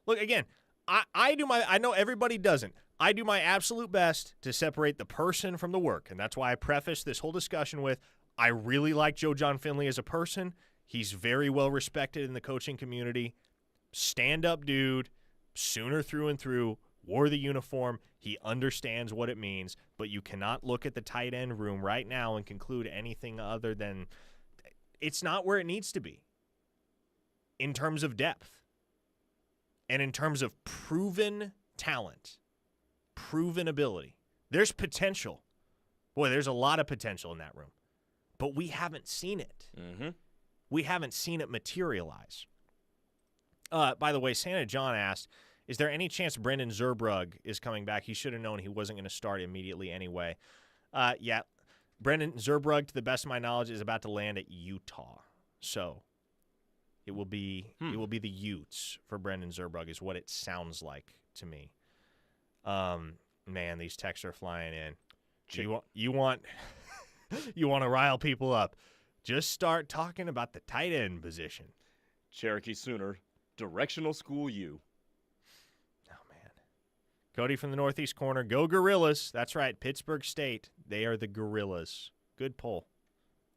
look, again, I know everybody doesn't. I do my absolute best to separate the person from the work. And that's why I preface this whole discussion with, I really like Joe John Finley as a person. He's very well respected in the coaching community. Stand-up dude, Sooner through and through, wore the uniform. He understands what it means, but you cannot look at the tight end room right now and conclude anything other than it's not where it needs to be in terms of depth and in terms of proven talent, proven ability. There's potential. Boy, there's a lot of potential in that room, but we haven't seen it. We haven't seen it materialize. By the way, Santa John asked, is there any chance Brendan Zurbrugg is coming back? He should have known he wasn't going to start immediately anyway. Yeah, Brendan Zurbrugg, to the best of my knowledge, is about to land at Utah. So it will be the Utes for Brendan Zurbrugg is what it sounds like to me. Man, these texts are flying in. You want you want to rile people up. Just start talking about the tight end position. Cherokee Sooner, directional school U. Cody from the Northeast corner, go Gorillas. That's right, Pittsburgh State. They are the Gorillas. Good poll.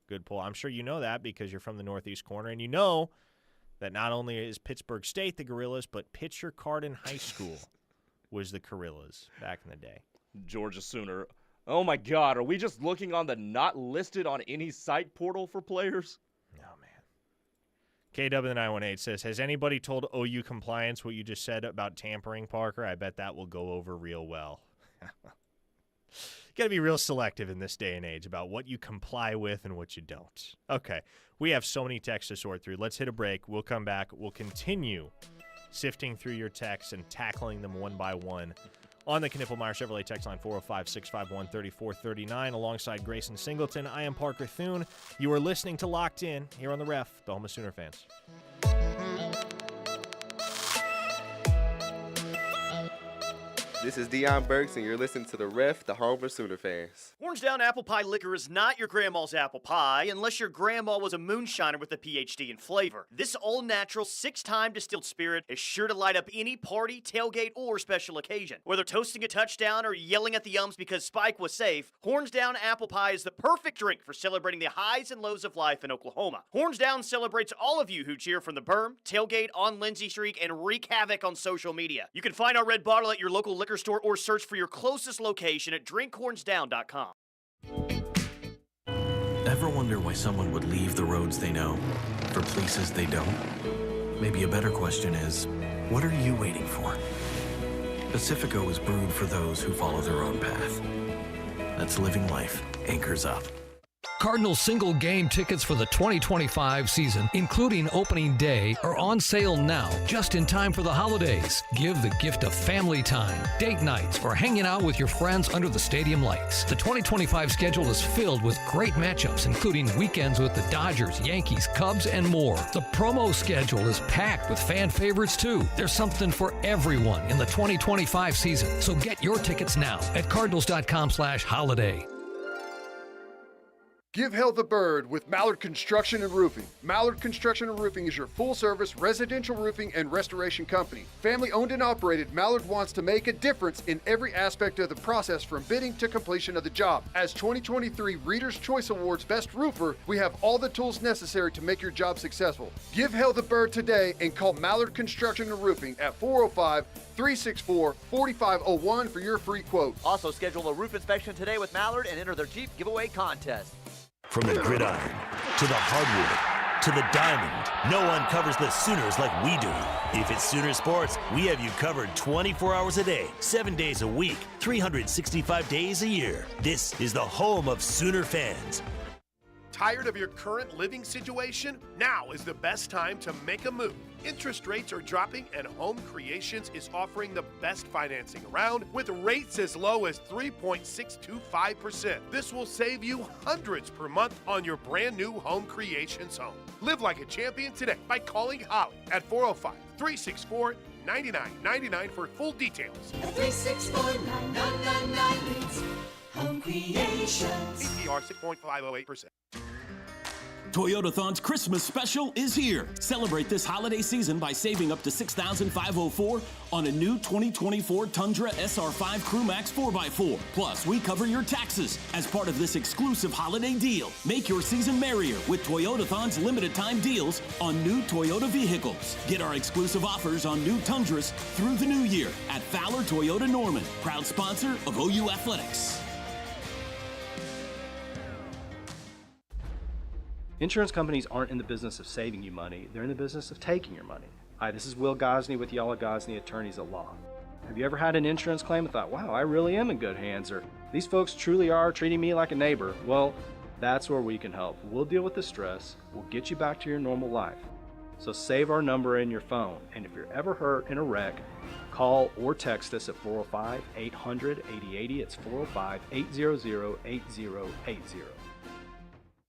Good poll. I'm sure you know that because you're from the Northeast corner, and you know that not only is Pittsburgh State the Gorillas, but Pitcher Cardin High School was the Gorillas back in the day. Georgia Sooner. Oh, my God. Are we just looking on the not listed on any site portal for players? Oh, man. KW918 says, has anybody told OU compliance what you just said about tampering, Parker? I bet that will go over real well. Got to be real selective in this day and age about what you comply with and what you don't. Okay, we have so many texts to sort through. Let's hit a break. We'll come back. We'll continue sifting through your texts and tackling them one by one on the Knippelmeyer Chevrolet text line 405-651-3439 alongside Grayson Singleton. I am Parker Thune. You are listening to Locked In here on The Ref, the home of Sooner fans. This is Deion Burks, and you're listening to The Ref, the home of Sooner fans. Horns Down apple pie liquor is not your grandma's apple pie unless your grandma was a moonshiner with a PhD in flavor. This all-natural, 6-time distilled spirit is sure to light up any party, tailgate, or special occasion. Whether toasting a touchdown or yelling at the umps because Spike was safe, Horns Down apple pie is the perfect drink for celebrating the highs and lows of life in Oklahoma. Horns Down celebrates all of you who cheer from the berm, tailgate, on Lindsay Street, and wreak havoc on social media. You can find our red bottle at your local liquor store or search for your closest location at drinkhornsdown.com. Ever wonder why someone would leave the roads they know for places they don't? Maybe a better question is, what are you waiting for? Pacifico is brewed for those who follow their own path. That's living life anchors up. Cardinals single game tickets for the 2025 season, including opening day, are on sale now, just in time for the holidays. Give the gift of family time, date nights, or hanging out with your friends under the stadium lights. The 2025 schedule is filled with great matchups, including weekends with the Dodgers, Yankees, Cubs, and more. The promo schedule is packed with fan favorites, too. There's something for everyone in the 2025 season, so get your tickets now at cardinals.com/holiday. Give hell the bird with Mallard Construction and Roofing. Mallard Construction and Roofing is your full-service residential roofing and restoration company. Family-owned and operated, Mallard wants to make a difference in every aspect of the process from bidding to completion of the job. As 2023 Reader's Choice Awards Best Roofer, we have all the tools necessary to make your job successful. Give hell the bird today and call Mallard Construction and Roofing at 405-364-4501 for your free quote. Also, schedule a roof inspection today with Mallard and enter their Jeep giveaway contest. From the gridiron to the hardwood to the diamond, no one covers the Sooners like we do. If it's Sooner Sports, we have you covered 24 hours a day, 7 days a week, 365 days a year. This is the home of Sooner fans. Tired of your current living situation? Now is the best time to make a move. Interest rates are dropping and Home Creations is offering the best financing around with rates as low as 3.625%. This will save you hundreds per month on your brand new Home Creations home. Live like a champion today by calling Holly at 405-364-9222. $99.99 for full details. 364-9999 means Home Creations. APR 6.508%. Toyotathon's Christmas special is here. Celebrate this holiday season by saving up to $6,504 on a new 2024 Tundra SR5 Crewmax 4x4. Plus, we cover your taxes as part of this exclusive holiday deal. Make your season merrier with Toyotathon's limited time deals on new Toyota vehicles. Get our exclusive offers on new Tundras through the new year at Fowler Toyota Norman, proud sponsor of OU Athletics. Insurance companies aren't in the business of saving you money, they're in the business of taking your money. Hi, this is Will Gosney with Yala Gosney Attorneys at Law. Have you ever had an insurance claim and thought, wow, I really am in good hands, or these folks truly are treating me like a neighbor? Well, that's where we can help. We'll deal with the stress, we'll get you back to your normal life. So save our number in your phone, and if you're ever hurt in a wreck, call or text us at 405-800-8080. It's 405-800-8080.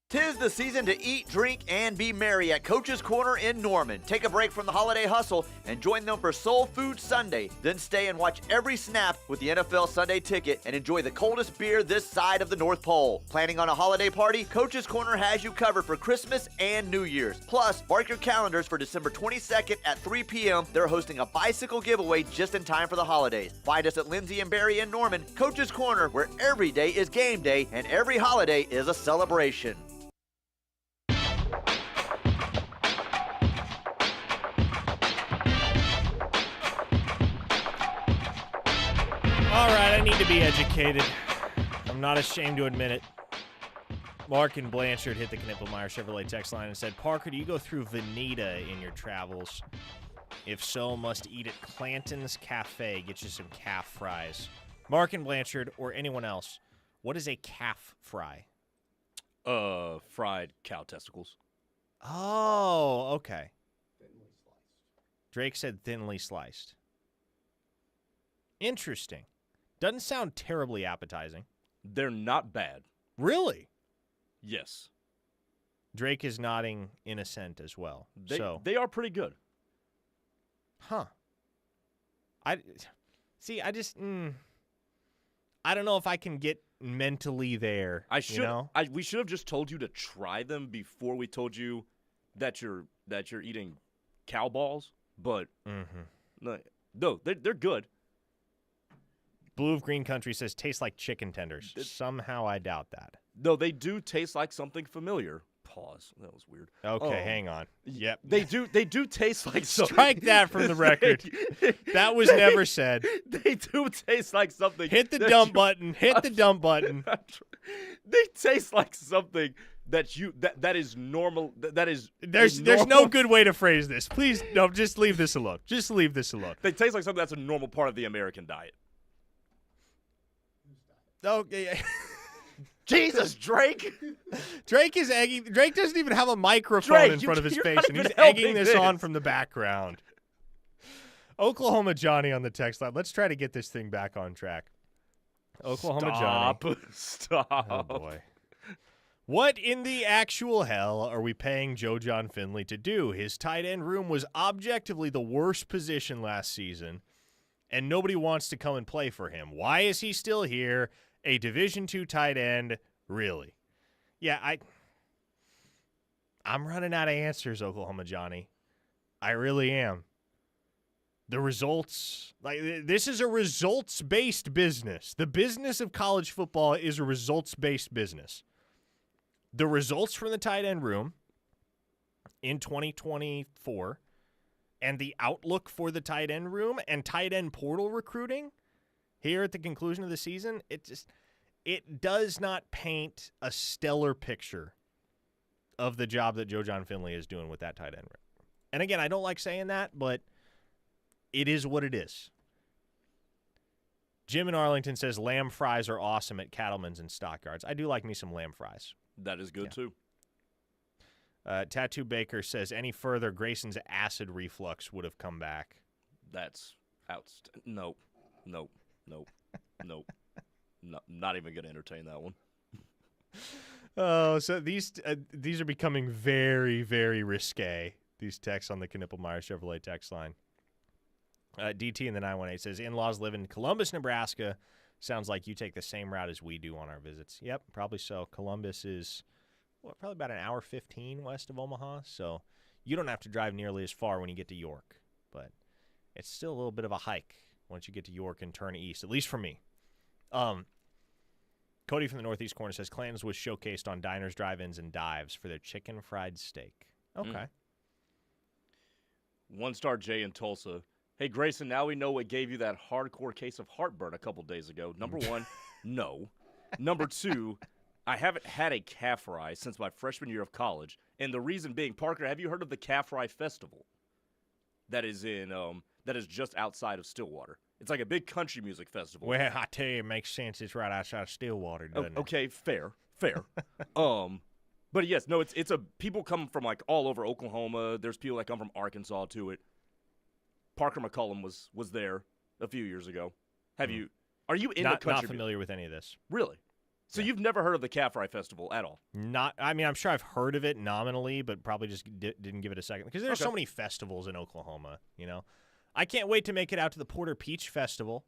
'Tis the season to eat, drink, and be merry at Coach's Corner in Norman. Take a break from the holiday hustle and join them for Soul Food Sunday. Then stay and watch every snap with the NFL Sunday Ticket and enjoy the coldest beer this side of the North Pole. Planning on a holiday party? Coach's Corner has you covered for Christmas and New Year's. Plus, mark your calendars for December 22nd at 3 p.m. They're hosting a bicycle giveaway just in time for the holidays. Find us at Lindsay and Barry in Norman. Coach's Corner, where every day is game day and every holiday is a celebration. All right, I need to be educated. I'm not ashamed to admit it. Mark and Blanchard hit the Knippelmeyer Chevrolet text line and said, Parker, do you go through Veneta in your travels? If so, must eat at Clanton's Cafe. Get you some calf fries. Mark and Blanchard, or anyone else, what is a calf fry? Fried cow testicles. Oh, okay. Drake said thinly sliced. Interesting. Doesn't sound terribly appetizing. They're not bad. Really? Yes. Drake is nodding in assent as well. They are pretty good. Huh. I don't know if I can get mentally there. We should have just told you to try them before we told you that you're eating cow balls. But no, they're good. Blue of Green Country says tastes like chicken tenders. Somehow I doubt that. No, they do taste like something familiar. Pause. That was weird. Okay, hang on. Yep. They do taste like something. Strike that from the record. That was never said. They do taste like something. Hit the dump button. Hit the dump button. They taste like something that is normal. There's no good way to phrase this. Please, no, just leave this alone. Just leave this alone. They taste like something that's a normal part of the American diet. Okay. Jesus, Drake. Drake is egging. Drake doesn't even have a microphone in front of his face, and he's egging this on from the background. Oklahoma Johnny on the text line. Let's try to get this thing back on track. Oklahoma Johnny. Stop. Oh, boy. What in the actual hell are we paying Joe John Finley to do? His tight end room was objectively the worst position last season, and nobody wants to come and play for him. Why is he still here? A Division II tight end? Really? Yeah, I'm running out of answers, Oklahoma Johnny. I really am. The results, this is a results-based business. The business of college football is a results-based business. The results from the tight end room in 2024 and the outlook for the tight end room and tight end portal recruiting here at the conclusion of the season, it does not paint a stellar picture of the job that Joe John Finley is doing with that tight end room. And again, I don't like saying that, but it is what it is. Jim in Arlington says lamb fries are awesome at Cattleman's and Stockyards. I do like me some lamb fries. That is good, too. Tattoo Baker says any further, Grayson's acid reflux would have come back. That's outstanding. Nope. Not even going to entertain that one. Oh, so these are becoming very, very risque, these texts on the Knippelmeyer Chevrolet text line. DT in the 918 says, in-laws live in Columbus, Nebraska. Sounds like you take the same route as we do on our visits. Yep, probably so. Columbus is probably about an hour 15 west of Omaha, so you don't have to drive nearly as far when you get to York. But it's still a little bit of a hike once you get to York and turn east, at least for me. Cody from the Northeast Corner says, Clans was showcased on diners, drive-ins, and dives for their chicken fried steak. Okay. One-star Jay in Tulsa. Hey, Grayson, now we know what gave you that hardcore case of heartburn a couple days ago. Number one, no. Number two, I haven't had a calf fry since my freshman year of college. And the reason being, Parker, have you heard of the Calf Fry Festival? That is just outside of Stillwater. It's like a big country music festival. Well, I tell you, it makes sense. It's right outside of Stillwater, doesn't it? Okay, fair. But yes, no, it's people come from like all over Oklahoma. There's people that come from Arkansas to it. Parker McCullum was there a few years ago. Are you in the country? Not familiar with any of this. Really? So you've never heard of the Calf Fry Festival at all? I'm sure I've heard of it nominally, but probably just didn't give it a second. Because there's so many festivals in Oklahoma, you know. I can't wait to make it out to the Porter Peach Festival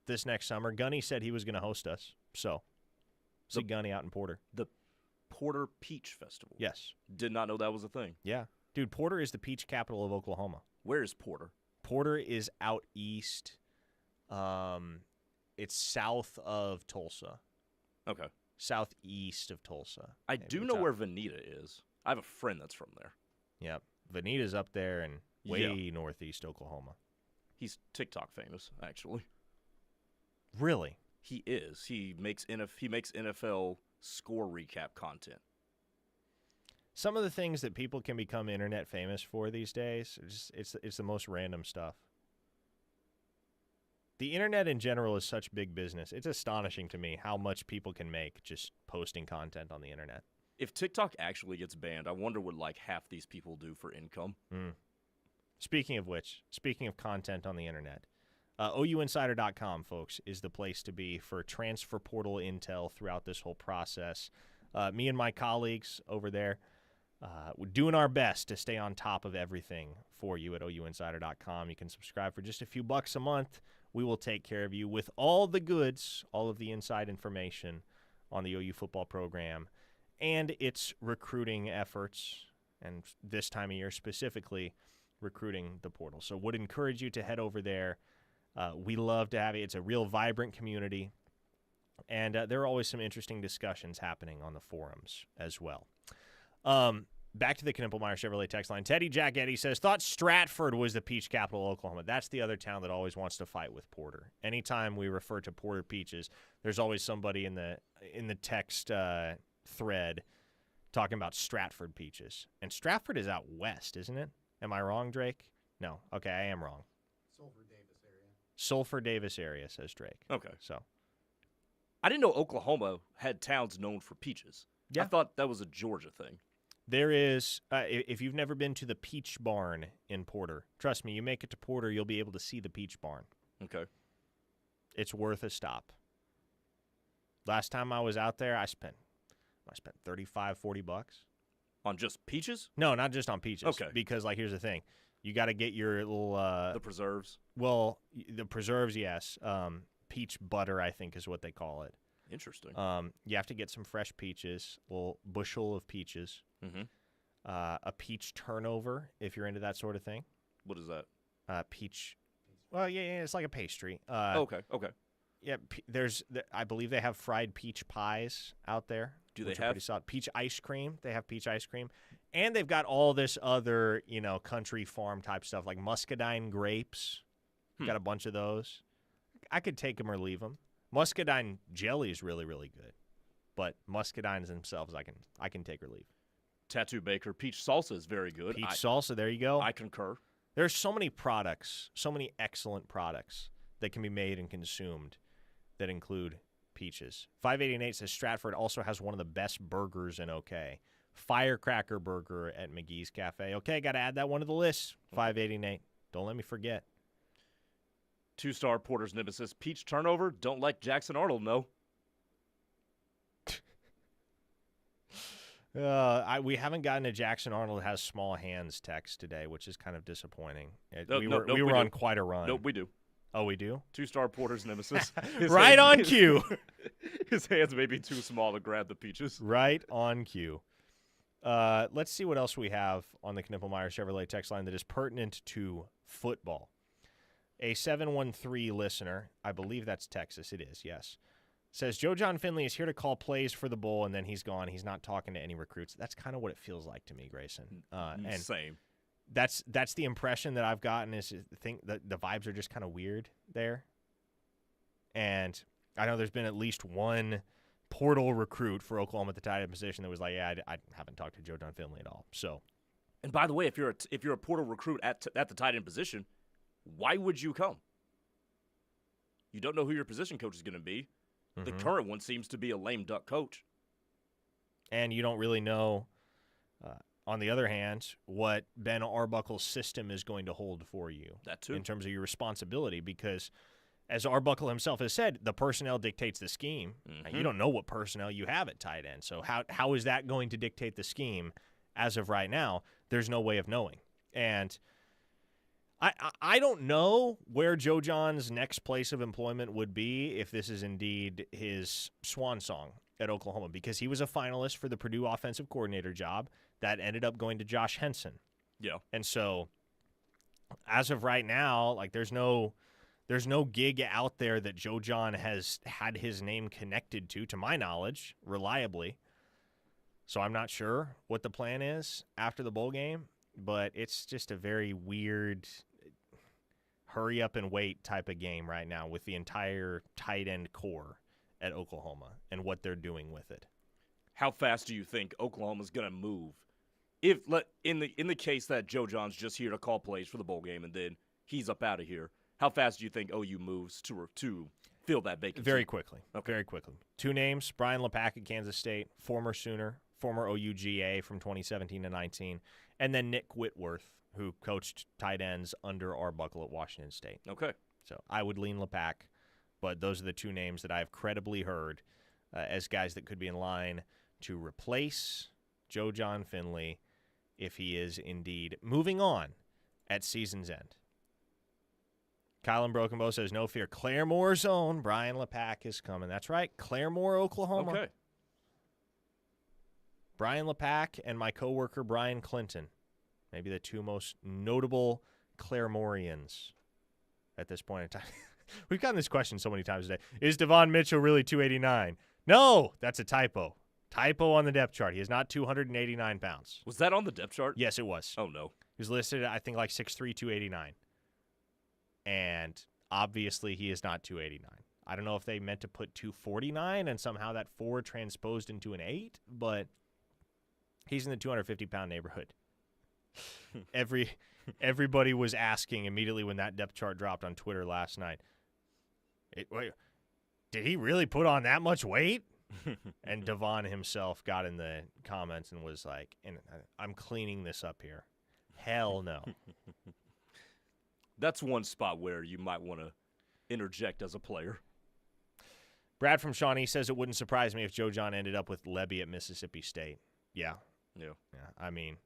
this next summer. Gunny said he was going to host us. So, see Gunny out in Porter. The Porter Peach Festival? Yes. Did not know that was a thing. Yeah. Dude, Porter is the peach capital of Oklahoma. Where is Porter? Porter is out east. It's south of Tulsa. Okay. Southeast of Tulsa. I do know where Veneta is. I have a friend that's from there. Yep. Veneta's up there and way northeast Oklahoma. He's TikTok famous, actually. Really? He is. He makes NFL score recap content. Some of the things that people can become internet famous for these days, it's the most random stuff. The internet in general is such big business. It's astonishing to me how much people can make just posting content on the internet. If TikTok actually gets banned, I wonder what like half these people do for income. Speaking of which, speaking of content on the internet, OUinsider.com, folks, is the place to be for transfer portal intel throughout this whole process. Me and my colleagues over there, we're doing our best to stay on top of everything for you at OUinsider.com. You can subscribe for just a few bucks a month. We will take care of you with all the goods, all of the inside information on the OU football program and its recruiting efforts, and this time of year specifically, recruiting the portal. So would encourage you to head over there. We love to have it. It's a real vibrant community, and there are always some interesting discussions happening on the forums as well. Back to the Knippelmeyer Chevrolet text line. Teddy Jack Eddie says, thought Stratford was the peach capital of Oklahoma. That's the other town that always wants to fight with Porter. Anytime we refer to Porter Peaches, there's always somebody in the text thread talking about Stratford peaches. And Stratford is out west, isn't it? Am I wrong, Drake? No. Okay, I am wrong. Sulphur Davis area, says Drake. Okay. So I didn't know Oklahoma had towns known for peaches. Yeah. I thought that was a Georgia thing. There is, if you've never been to the Peach Barn in Porter, trust me, you make it to Porter, you'll be able to see the Peach Barn. Okay. It's worth a stop. Last time I was out there, I spent $35, $40. On just peaches? No, not just on peaches. Okay. Because, like, here's the thing. You got to get your little... the preserves? Well, the preserves, yes. Peach butter, I think, is what they call it. Interesting. You have to get some fresh peaches, a little bushel of peaches, a peach turnover, if you're into that sort of thing. What is that? Peach. Well, yeah, it's like a pastry. Okay. Yeah, I believe they have fried peach pies out there. Do they have peach ice cream? They have peach ice cream, and they've got all this other, country farm type stuff like muscadine grapes. Got a bunch of those. I could take them or leave them. Muscadine jelly is really, really good, but muscadines themselves, I can take or leave. Tattoo Baker peach salsa is very good. Peach salsa, there you go. I concur. There's so many products, so many excellent products that can be made and consumed that include peaches. 588 says Stratford also has one of the best burgers in OK. Firecracker burger at McGee's Cafe. Okay, got to add that one to the list. 588. Don't let me forget. 2-star Porter's nemesis, peach turnover. Don't like Jackson Arnold, no. We haven't gotten a Jackson Arnold has small hands text today, which is kind of disappointing. We were on quite a run. Nope, we do. Oh, we do? 2-star Porter's nemesis. Right on cue. His hands may be too small to grab the peaches. Right on cue. Let's see what else we have on the Knippelmeyer Chevrolet text line that is pertinent to football. A 713 listener, I believe that's Texas. It is, yes. Says, Joe John Finley is here to call plays for the bowl, and then he's gone. He's not talking to any recruits. That's kind of what it feels like to me, Grayson. And same. That's the impression that I've gotten is I think that the vibes are just kind of weird there. And I know there's been at least one portal recruit for Oklahoma at the tight end position that was like, yeah, I haven't talked to Joe John Finley at all. So, and by the way, if you're a portal recruit at the tight end position, why would you come? You don't know who your position coach is going to be. The current one seems to be a lame duck coach. And you don't really know, on the other hand, what Ben Arbuckle's system is going to hold for you. That too. In terms of your responsibility, because as Arbuckle himself has said, the personnel dictates the scheme. You don't know what personnel you have at tight end. So how is that going to dictate the scheme? As of right now, there's no way of knowing. And I don't know where Joe John's next place of employment would be if this is indeed his swan song at Oklahoma, because he was a finalist for the Purdue offensive coordinator job that ended up going to Josh Henson. Yeah. And so as of right now, like there's no gig out there that Joe John has had his name connected to my knowledge, reliably. So I'm not sure what the plan is after the bowl game, but it's just a very weird hurry up and wait type of game right now with the entire tight end core at Oklahoma and what they're doing with it. How fast do you think Oklahoma's going to move? If in the case that Joe John's just here to call plays for the bowl game and then he's up out of here, how fast do you think OU moves to fill that vacancy? Very quickly. Okay. Very quickly. Two names, Brian LePack at Kansas State, former Sooner, former OUGA from 2017 to 19, and then Nick Whitworth, who coached tight ends under Arbuckle at Washington State. Okay. So I would lean LePack, but those are the two names that I've credibly heard as guys that could be in line to replace Joe John Finley if he is indeed moving on at season's end. Kylan Brokenbow says, no fear. Claremore's own Brian LePack is coming. That's right. Claremore, Oklahoma. Okay. Brian LePack and my coworker Brian Clinton, maybe the two most notable Claremoreans at this point in time. We've gotten this question so many times today. Is Devon Mitchell really 289? No, that's a typo. Typo on the depth chart. He is not 289 pounds. Was that on the depth chart? Yes, it was. Oh, no. He was listed, I think, like 6'3", 289. And obviously he is not 289. I don't know if they meant to put 249 and somehow that 4 transposed into an 8, but he's in the 250-pound neighborhood. Everybody was asking immediately when that depth chart dropped on Twitter last night, wait, did he really put on that much weight? And Devon himself got in the comments and was like, I'm cleaning this up here. Hell no. That's one spot where you might want to interject as a player. Brad from Shawnee says it wouldn't surprise me if Joe John ended up with Lebby at Mississippi State. Yeah. I mean,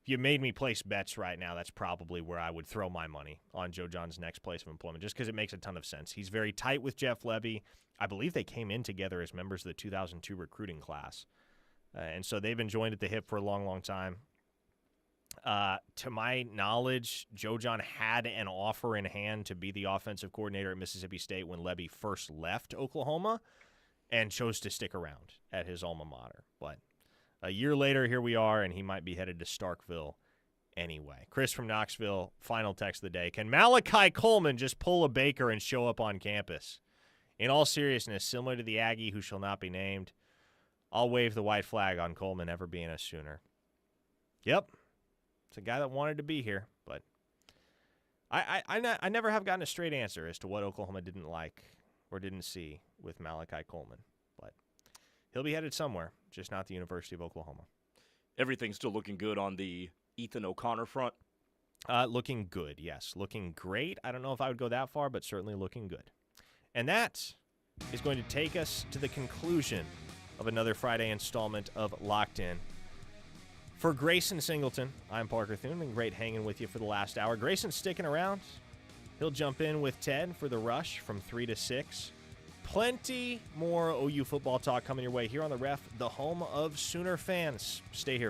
if you made me place bets right now, that's probably where I would throw my money on Joe John's next place of employment, just because it makes a ton of sense. He's very tight with Jeff Lebby. I believe they came in together as members of the 2002 recruiting class. And so they've been joined at the hip for a long, long time. To my knowledge, Joe John had an offer in hand to be the offensive coordinator at Mississippi State when Lebby first left Oklahoma and chose to stick around at his alma mater. But a year later, here we are, and he might be headed to Starkville anyway. Chris from Knoxville, final text of the day. Can Malachi Coleman just pull a Baker and show up on campus? In all seriousness, similar to the Aggie who shall not be named, I'll wave the white flag on Coleman ever being a Sooner. Yep. It's a guy that wanted to be here, but I never have gotten a straight answer as to what Oklahoma didn't like or didn't see with Malachi Coleman. But he'll be headed somewhere, just not the University of Oklahoma. Everything's still looking good on the Ethan O'Connor front? Looking good, yes. Looking great. I don't know if I would go that far, but certainly looking good. And that is going to take us to the conclusion of another Friday installment of Locked In. For Grayson Singleton, I'm Parker Thune. Been great hanging with you for the last hour. Grayson's sticking around. He'll jump in with Ted for the rush from 3 to 6. Plenty more OU football talk coming your way here on the Ref, the home of Sooner fans. Stay here.